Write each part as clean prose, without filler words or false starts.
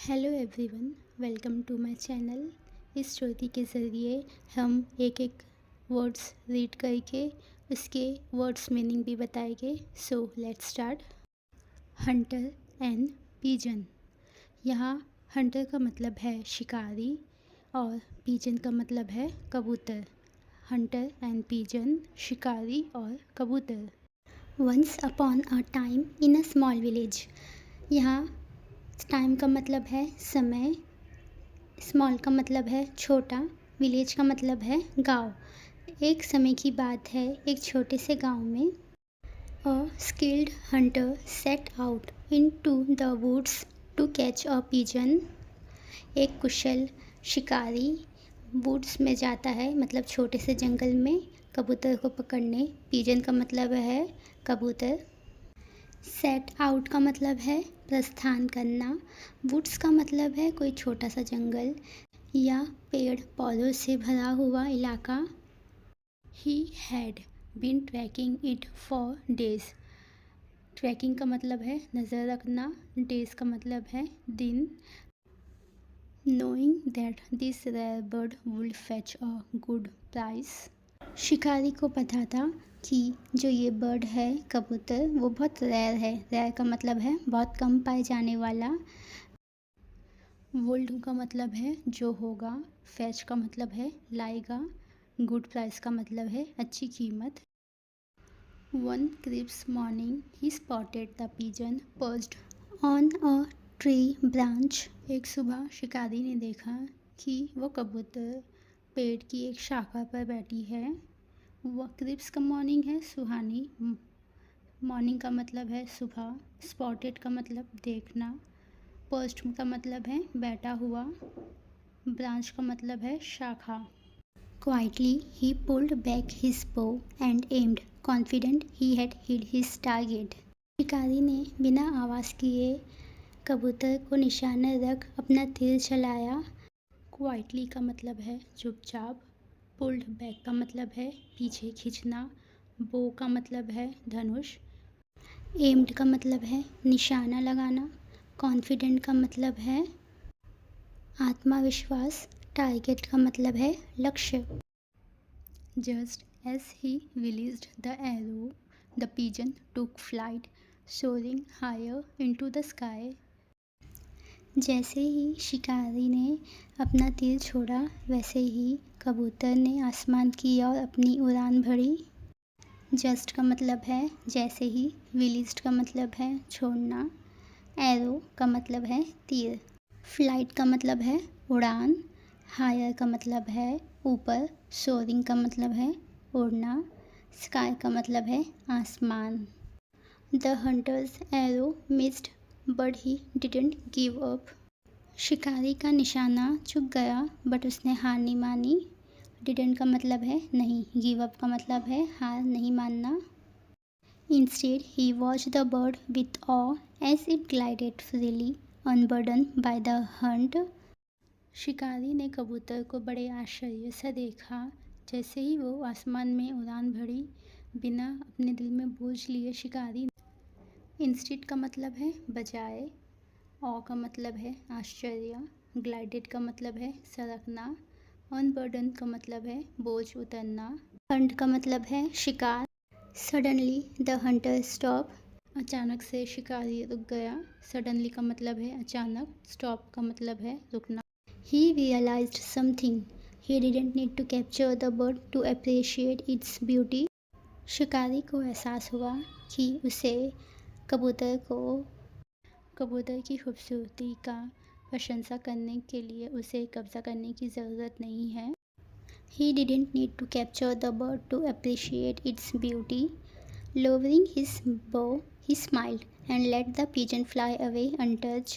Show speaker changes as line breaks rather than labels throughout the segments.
Hello everyone, welcome to my channel. इस story के ज़रिए हम एक एक वर्ड्स रीड करके उसके वर्ड्स मीनिंग भी बताएंगे। So let's start. Hunter and pigeon. यहाँ हंटर का मतलब है शिकारी और पीजन का मतलब है कबूतर। हंटर एंड पीजन, शिकारी और कबूतर। Once upon a time in a small village. यहाँ टाइम का मतलब है समय, स्मॉल का मतलब है छोटा, विलेज का मतलब है गांव। एक समय की बात है, एक छोटे से गांव में a skilled hunter set out into the woods to catch a pigeon. एक कुशल शिकारी वुड्स में जाता है, मतलब छोटे से जंगल में, कबूतर को पकड़ने। पिजन का मतलब है कबूतर। सेट आउट का मतलब है प्रस्थान करना। वुड्स का मतलब है कोई छोटा सा जंगल या पेड़ पौधों से भरा हुआ इलाका। He had been tracking it for days. Tracking का मतलब है नज़र रखना, डेज का मतलब है दिन। Knowing that this rare bird would fetch a good price. शिकारी को पता था कि जो ये बर्ड है कबूतर, वो बहुत रेयर है। रेयर का मतलब है बहुत कम पाए जाने वाला। वुल्ड का मतलब है जो होगा, फैच का मतलब है लाएगा, गुड प्राइस का मतलब है अच्छी कीमत। One crisp morning he spotted the pigeon perched on a tree branch. एक सुबह शिकारी ने देखा कि वो कबूतर पेड़ की एक शाखा पर बैठी है। वह क्रिप्स का मॉर्निंग है सुहानी, मॉर्निंग का मतलब है सुबह, स्पॉटेड का मतलब देखना, पर्च्ड का मतलब है बैठा हुआ, ब्रांच का मतलब है शाखा। Quietly he pulled back his bow and aimed, confident he had hit his target. शिकारी ने बिना आवाज़ किए कबूतर को निशाना रख अपना तीर चलाया। क्वाइटली का मतलब है चुपचाप, पुल्ड बैक का मतलब है पीछे खींचना, बो का मतलब है धनुष, एम्ड का मतलब है निशाना लगाना, कॉन्फिडेंट का मतलब है आत्मविश्वास, टारगेट का मतलब है लक्ष्य। Just as he released the arrow the pigeon took flight, soaring higher into the sky. जैसे ही शिकारी ने अपना तीर छोड़ा, वैसे ही कबूतर ने आसमान की ओर अपनी उड़ान भरी। जस्ट का मतलब है जैसे ही, रिलीज्ड का मतलब है छोड़ना, एरो का मतलब है तीर, फ्लाइट का मतलब है उड़ान, हायर का मतलब है ऊपर, सोरिंग का मतलब है उड़ना, स्काई का मतलब है आसमान। The hunters arrow missed but he didn't give up. शिकारी का निशाना चूक गया, बट उसने हार नहीं मानी। डिडंट का मतलब है नहीं, गिव अप का मतलब है हार नहीं मानना। Instead he watched the bird with awe as it glided freely unburdened by the hunt. शिकारी ने कबूतर को बड़े आश्चर्य से देखा, जैसे ही वो आसमान में उड़ान भरी, बिना अपने दिल में बोझ लिए। शिकारी इंस्टेड का मतलब है बजाय, ऑ का मतलब है आश्चर्य, ग्लाइडेड का मतलब है सरकना, अनबर्डन का मतलब है बोझ उतरना, हंट का मतलब है शिकार। Suddenly the Hunter stop. अचानक से शिकारी रुक गया। सडनली का मतलब है अचानक, स्टॉप का मतलब है रुकना। He realised something, he didn't need to capture the bird to appreciate its beauty. शिकारी को एहसास हुआ कि उसे कबूतर की खूबसूरती का प्रशंसा करने के लिए उसे कब्जा करने की ज़रूरत नहीं है। He didn't need to capture the bird to appreciate its beauty. Lowering his bow, he smiled and let the pigeon fly away untouched.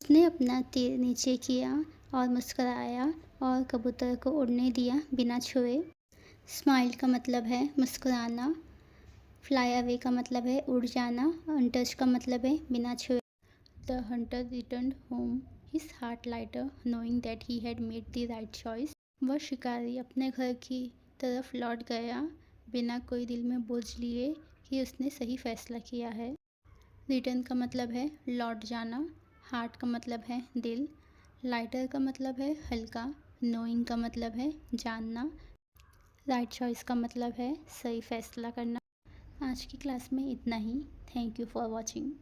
उसने अपना तीर नीचे किया और मुस्कुराया और कबूतर को उड़ने दिया बिना छुए। स्माइल का मतलब है मुस्कुराना, फ्लाई अवे का मतलब है उड़ जाना, अनटच का मतलब है बिना छुए। The hunter returned home, his heart lighter, knowing that he had made the right choice. वह शिकारी अपने घर की तरफ लौट गया, बिना कोई दिल में बोझ लिए कि उसने सही फैसला किया है। रिटर्न का मतलब है लौट जाना, हार्ट का मतलब है दिल, लाइटर का मतलब है हल्का, नोइंग का मतलब है जानना, राइट चॉइस का मतलब है सही फैसला करना। आज की क्लास में इतना ही। Thank you for watching.